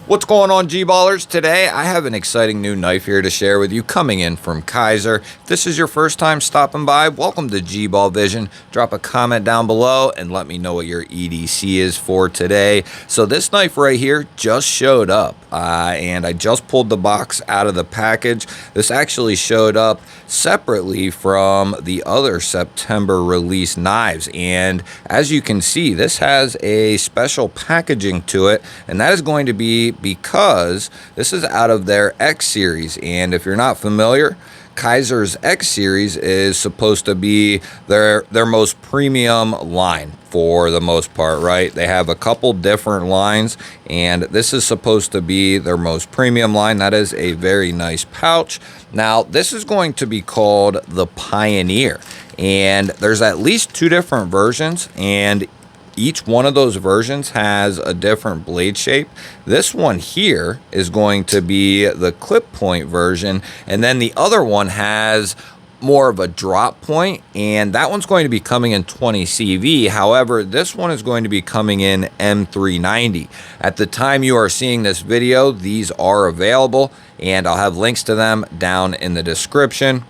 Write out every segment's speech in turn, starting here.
What's going on, G-Ballers? Today I have an exciting new knife here to share with you coming in from Kizer. If this is your first time stopping by, welcome to GBall Vision. Drop a comment down below and let me know what your EDC is for today. So this knife right here just showed up and I just pulled the box out of the package. This actually showed up separately from the other September release knives, and as you can see, this has a special packaging to it, and that is going to be because this is out of their X series. And if you're not familiar, Kizer's X series is supposed to be their most premium line for the most part, right? They have a couple different lines, and this is supposed to be their most premium line. That is a very nice pouch. Now, this is going to be called the Pioneer, and there's at least two different versions, and each one of those versions has a different blade shape. This one here is going to be the clip point version, and then the other one has more of a drop point, and that one's going to be coming in 20 CV. However, this one is going to be coming in M390. At the time you are seeing this video, these are available, and I'll have links to them down in the description.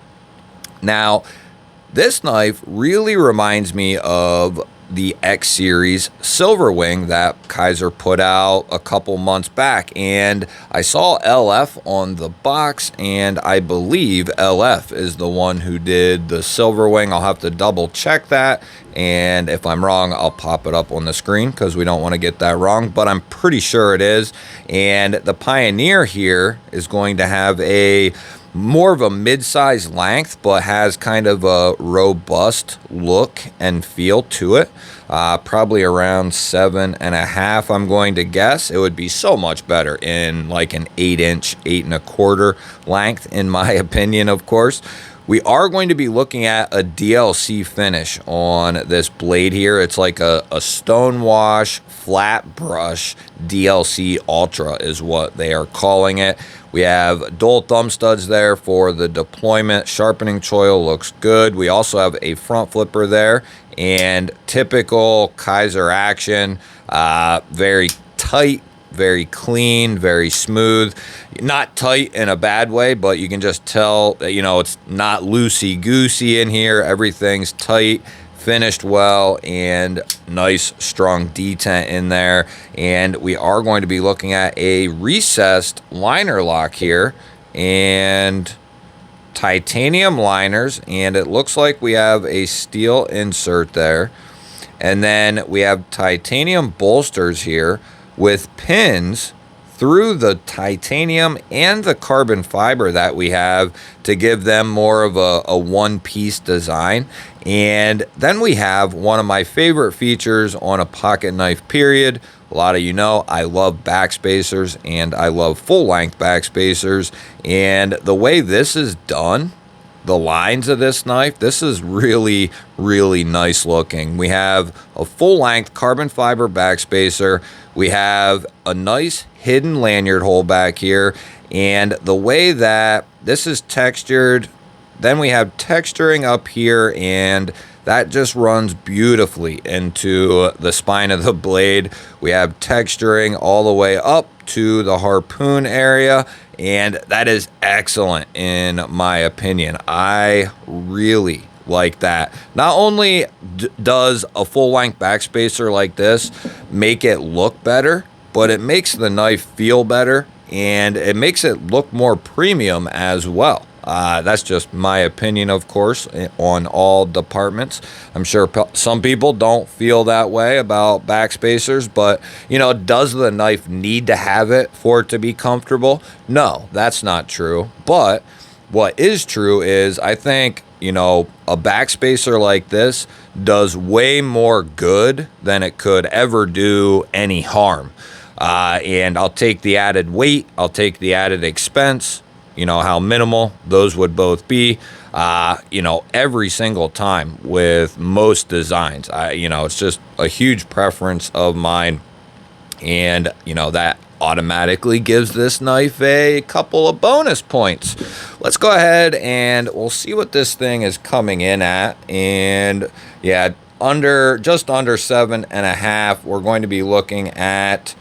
Now, this knife really reminds me of the X series silver wing that Kizer put out a couple months back, and I saw LF on the box, and I believe LF is the one who did the silver wing. I'll have to double check that, and if I'm wrong, I'll pop it up on the screen because we don't want to get that wrong, but I'm pretty sure it is. And the Pioneer here is going to have a more of a mid-size length, but has kind of a robust look and feel to it. Probably around 7.5, I'm going to guess. It would be so much better in like an 8-inch, 8.25 length, in my opinion, of course. We are going to be looking at a DLC finish on this blade here. It's like a stonewash flat brush DLC Ultra is what they are calling it. We have dual thumb studs there for the deployment. Sharpening choil looks good. We also have a front flipper there, and typical Kizer action. Very tight, very clean, very smooth. Not tight in a bad way, but you can just tell that, you know, it's not loosey-goosey in here. Everything's tight, finished well, and nice strong detent in there. And we are going to be looking at a recessed liner lock here and titanium liners, and it looks like we have a steel insert there, and then we have titanium bolsters here with pins through the titanium and the carbon fiber that we have to give them more of a one-piece design. And then we have one of my favorite features on a pocket knife, period. A lot of you know I love backspacers, and I love full-length backspacers. And the way this is done, the lines of this knife, this is really, really nice looking. We have a full-length carbon fiber backspacer. We have a nice hidden lanyard hole back here, and the way that this is textured, then we have texturing up here, and that just runs beautifully into the spine of the blade. We have texturing all the way up to the harpoon area, and that is excellent in my opinion. I really like that. Not only does a full-length backspacer like this make it look better, but it makes the knife feel better, and it makes it look more premium as well. That's just my opinion, of course, on all departments. I'm sure some people don't feel that way about backspacers, but, you know, does the knife need to have it for it to be comfortable? No, that's not true. But what is true is I think, you know, a backspacer like this does way more good than it could ever do any harm. And I'll take the added weight, I'll take the added expense, you know, how minimal those would both be, you know, every single time with most designs. You know, it's just a huge preference of mine, and, you know, that automatically gives this knife a couple of bonus points. Let's go ahead and we'll see what this thing is coming in at. And yeah, just under 7.5. We're going to be looking at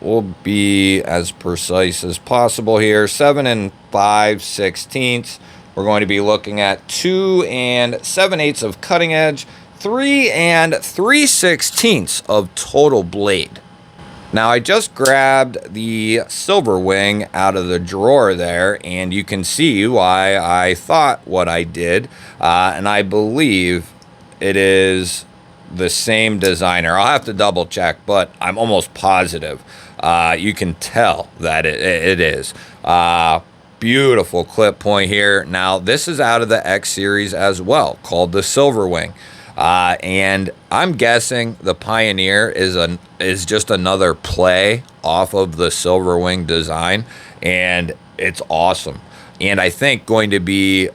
we'll be as precise as possible here. 7 5/16. We're going to be looking at 2 7/8 of cutting edge, 3 3/16 of total blade. Now I just grabbed the silver wing out of the drawer there, and you can see why I thought what I did, and I believe it is the same designer. I'll have to double check, but I'm almost positive. You can tell that it is. Beautiful clip point here. Now this is out of the X series as well, called the silver wing. And I'm guessing the Pioneer is just another play off of the silver wing design, and it's awesome. And I think going to be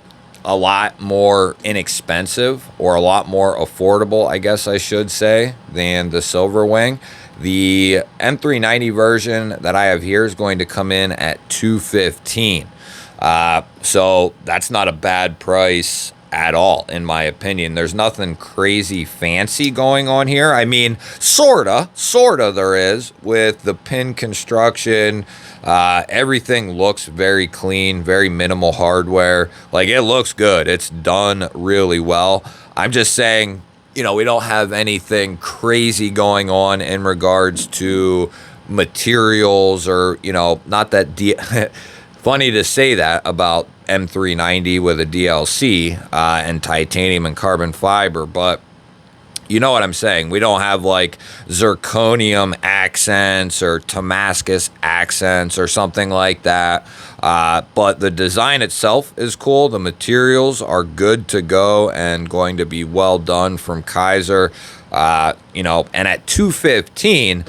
a lot more inexpensive, or a lot more affordable, I guess I should say, than the silver wing. The M390 version that I have here is going to come in at $215. So that's not a bad price at all, in my opinion. There's nothing crazy fancy going on here. I mean, sorta there is, with the pin construction. Everything looks very clean, very minimal hardware. Like, it looks good. It's done really well. I'm just saying, we don't have anything crazy going on in regards to materials, or, not that funny to say that about M390 with a DLC and titanium and carbon fiber, but you know what I'm saying. We don't have like zirconium accents or Damascus accents or something like that. But the design itself is cool. The materials are good to go and going to be well done from Kizer. And at $215,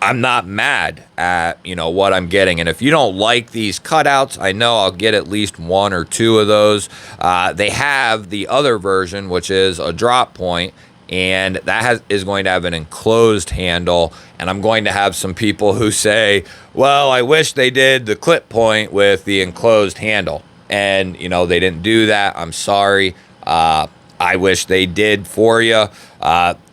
I'm not mad at, what I'm getting. And if you don't like these cutouts, I know I'll get at least 1 or 2 of those. They have the other version, which is a drop point, and that is going to have an enclosed handle. And I'm going to have some people who say, well, I wish they did the clip point with the enclosed handle. And, they didn't do that. I'm sorry. I wish they did for you.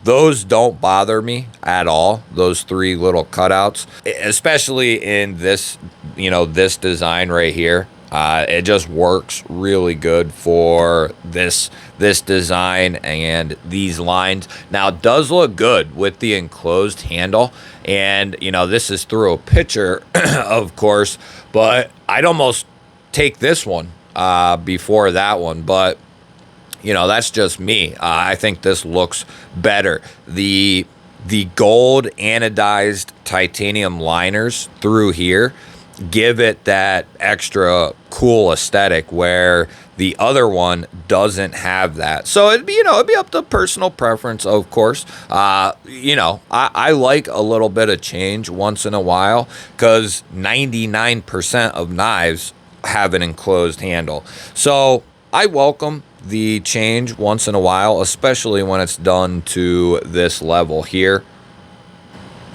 Those don't bother me at all, those 3 little cutouts, especially in this, this design right here. It just works really good for this design and these lines. Now, it does look good with the enclosed handle, and this is through a picture, of course, but I'd almost take this one before that one, but that's just me. I think this looks better. The gold anodized titanium liners through here give it that extra cool aesthetic, where the other one doesn't have that. So it'd be up to personal preference, of course. I like a little bit of change once in a while, because 99% of knives have an enclosed handle. So I welcome the change once in a while, especially when it's done to this level here.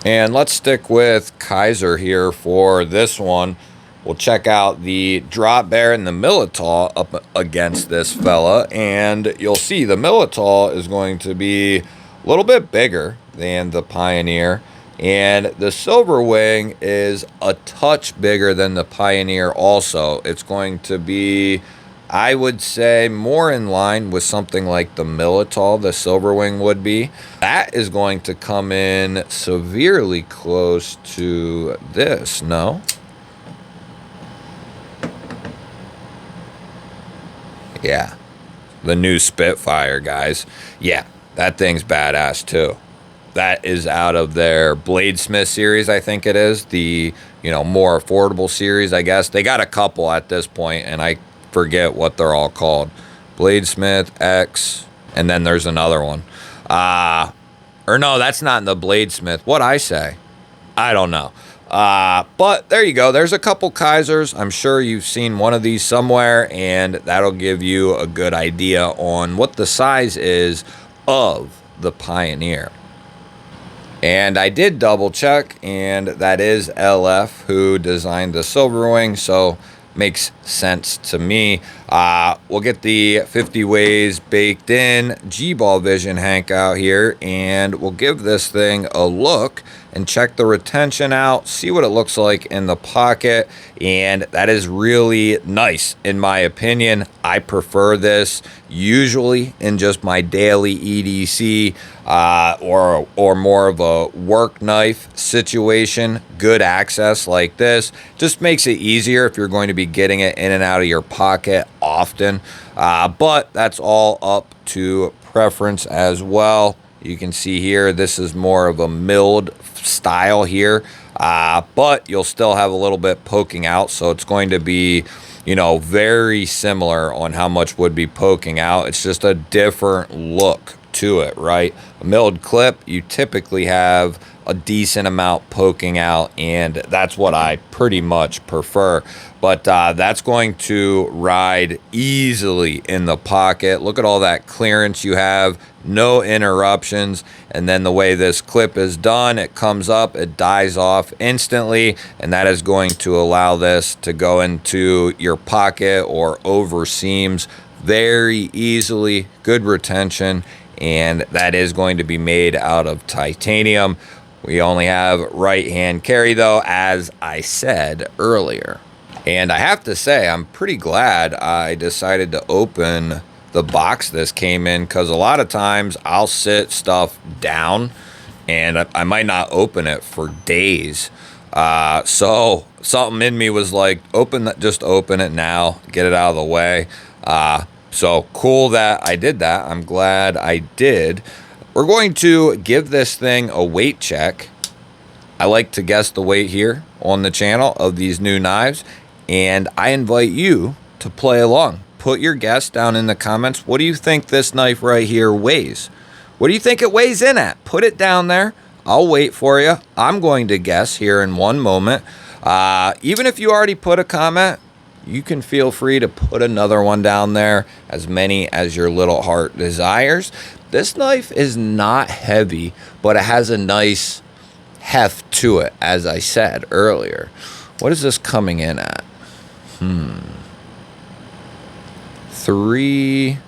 And let's stick with Kizer here for this one. We'll check out the drop bear and the Militol up against this fella, and you'll see the Militol is going to be a little bit bigger than the Pioneer, and the silver wing is a touch bigger than the Pioneer also. It's going to be, I would say, more in line with something like the Militol, the silver wing would be. That is going to come in severely close to this, no? Yeah, the new Spitfire, guys. Yeah, that thing's badass too. That is out of their Bladesmith series, I think it is. The, more affordable series, I guess. They got a couple at this point, and I forget what they're all called. Bladesmith, X, and then there's another one. Or no, that's not in the Bladesmith. What'd I say? I don't know. But there you go. There's a couple Kizers. I'm sure you've seen one of these somewhere, and that'll give you a good idea on what the size is of the Pioneer. And I did double check, and that is LF who designed the silver wing, so makes sense to me. We'll get the 50 ways baked in GBall Vision Hank out here, and we'll give this thing a look and check the retention out, see what it looks like in the pocket, and that is really nice in my opinion. I prefer this usually in just my daily EDC or more of a work knife situation. Good access like this just makes it easier if you're going to be getting it in and out of your pocket often, but that's all up to preference as well. You can see here, this is more of a milled style here, but you'll still have a little bit poking out, so it's going to be, you know, very similar on how much would be poking out. It's just a different look to it, right? A milled clip, you typically have a decent amount poking out, and that's what I pretty much prefer. But that's going to ride easily in the pocket. Look at all that clearance you have, no interruptions. And then the way this clip is done, it comes up, it dies off instantly, and that is going to allow this to go into your pocket or over seams very easily. Good retention, and that is going to be made out of titanium. We only have right hand carry though, as I said earlier. And I have to say, I'm pretty glad I decided to open the box this came in, because a lot of times I'll sit stuff down and I might not open it for days. So something in me was like, just open it now, get it out of the way. So cool that I did that. I'm glad I did. We're going to give this thing a weight check. I like to guess the weight here on the channel of these new knives, and I invite you to play along. Put your guess down in the comments. What do you think this knife right here weighs? What do you think it weighs in at? Put it down there. I'll wait for you. I'm going to guess here in one moment. Even if you already put a comment, you can feel free to put another one down there, as many as your little heart desires. This knife is not heavy, but it has a nice heft to it, as I said earlier. What is this coming in at? 3.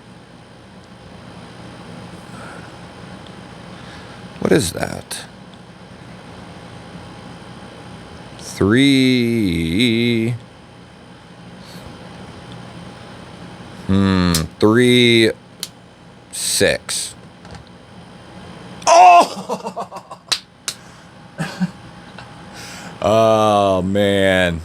What is that? 3. 3, 6. Oh! Oh, man.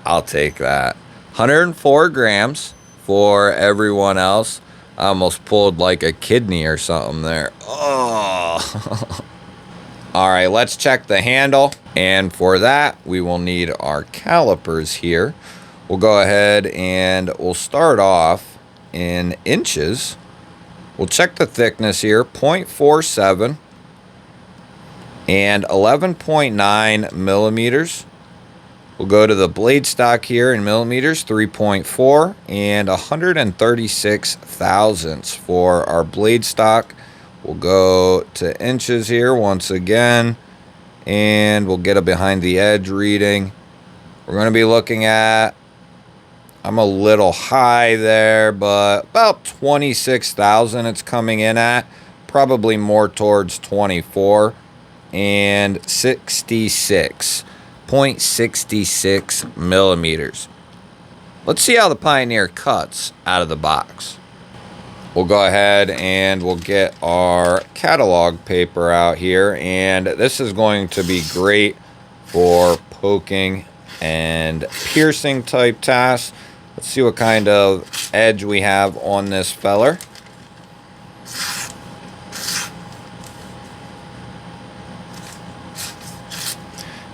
I'll take that. 104 grams for everyone else. I almost pulled like a kidney or something there. Oh. All right, let's check the handle. And for that, we will need our calipers here. We'll go ahead and we'll start off in inches. We'll check the thickness here, 0.47 and 11.9 millimeters. We'll go to the blade stock here in millimeters, 3.4 and 136 thousandths for our blade stock. We'll go to inches here once again, and we'll get a behind the edge reading. We're going to be looking at, I'm a little high there, but about 26,000 it's coming in at, probably more towards 24, and 66.66 millimeters. Let's see how the Pioneer cuts out of the box. We'll go ahead and we'll get our catalog paper out here, and this is going to be great for poking and piercing type tasks. Let's see what kind of edge we have on this feller.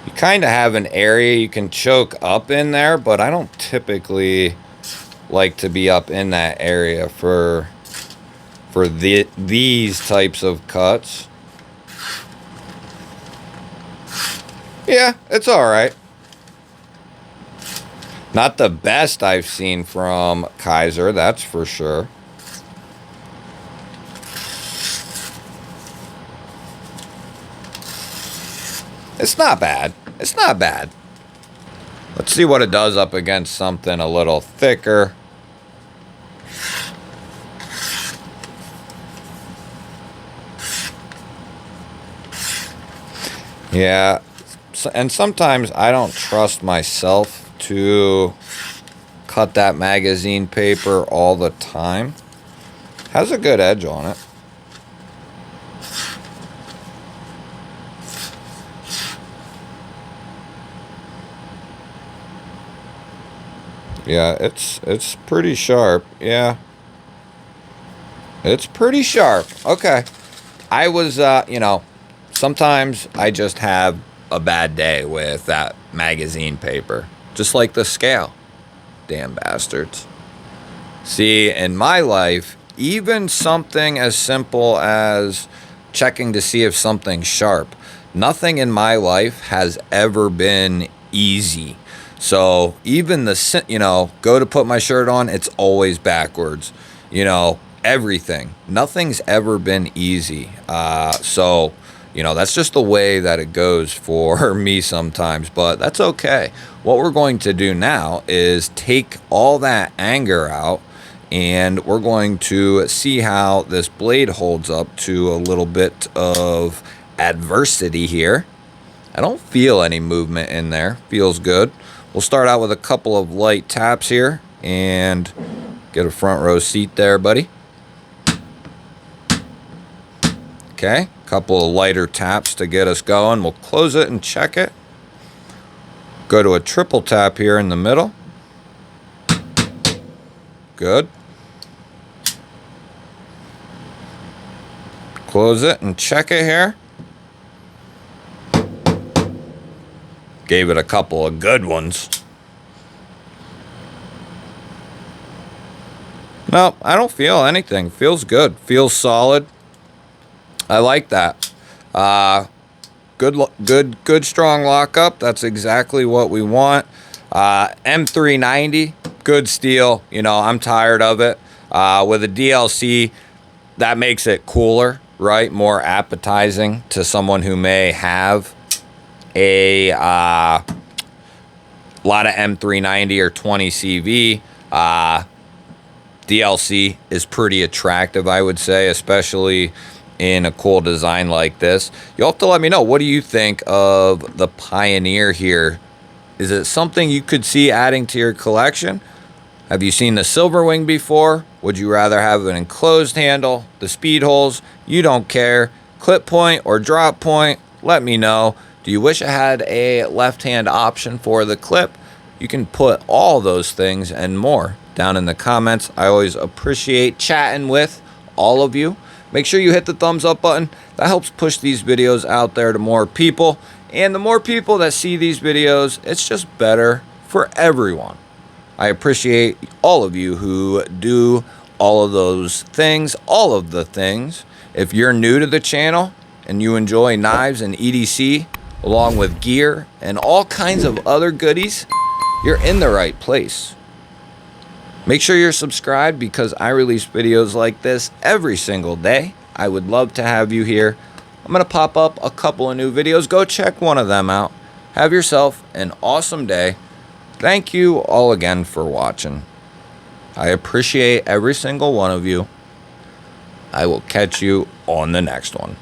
You kind of have an area you can choke up in there, but I don't typically like to be up in that area for these types of cuts. Yeah, it's all right. Not the best I've seen from Kizer, that's for sure. It's not bad. It's not bad. Let's see what it does up against something a little thicker. Yeah, and sometimes I don't trust myself to cut that magazine paper all the time. Has a good edge on it. Yeah, it's pretty sharp. Yeah. It's pretty sharp. Okay. I was you know, sometimes I just have a bad day with that magazine paper. Just like the scale. Damn bastards. See, in my life, even something as simple as checking to see if something's sharp, nothing in my life has ever been easy. So even go to put my shirt on, it's always backwards. Everything. Nothing's ever been easy. So that's just the way that it goes for me sometimes, but that's okay. What we're going to do now is take all that anger out, and we're going to see how this blade holds up to a little bit of adversity here. I don't feel any movement in there. Feels good. We'll start out with a couple of light taps here and get a front row seat there, buddy. Okay, a couple of lighter taps to get us going. We'll close it and check it. Go to a triple tap here in the middle. Good. Close it and check it here. Gave it a couple of good ones. No, I don't feel anything. Feels good. Feels solid. I like that. Good strong lockup. That's exactly what we want. M390, good steel. I'm tired of it. With a DLC, that makes it cooler, right? More appetizing to someone who may have a lot of M390 or 20 CV. DLC is pretty attractive, I would say, especially in a cool design like this. You'll have to let me know, what do you think of the Pioneer here? Is it something you could see adding to your collection? Have you seen the Silverwing before? Would you rather have an enclosed handle, the speed holes? You don't care. Clip point or drop point? Let me know. Do you wish it had a left-hand option for the clip? You can put all those things and more down in the comments. I always appreciate chatting with all of you. Make sure you hit the thumbs up button. That helps push these videos out there to more people. And the more people that see these videos, it's just better for everyone. I appreciate all of you who do all of those things, all of the things. If you're new to the channel and you enjoy knives and EDC, along with gear and all kinds of other goodies, you're in the right place. Make sure you're subscribed because I release videos like this every single day. I would love to have you here. I'm going to pop up a couple of new videos. Go check one of them out. Have yourself an awesome day. Thank you all again for watching. I appreciate every single one of you. I will catch you on the next one.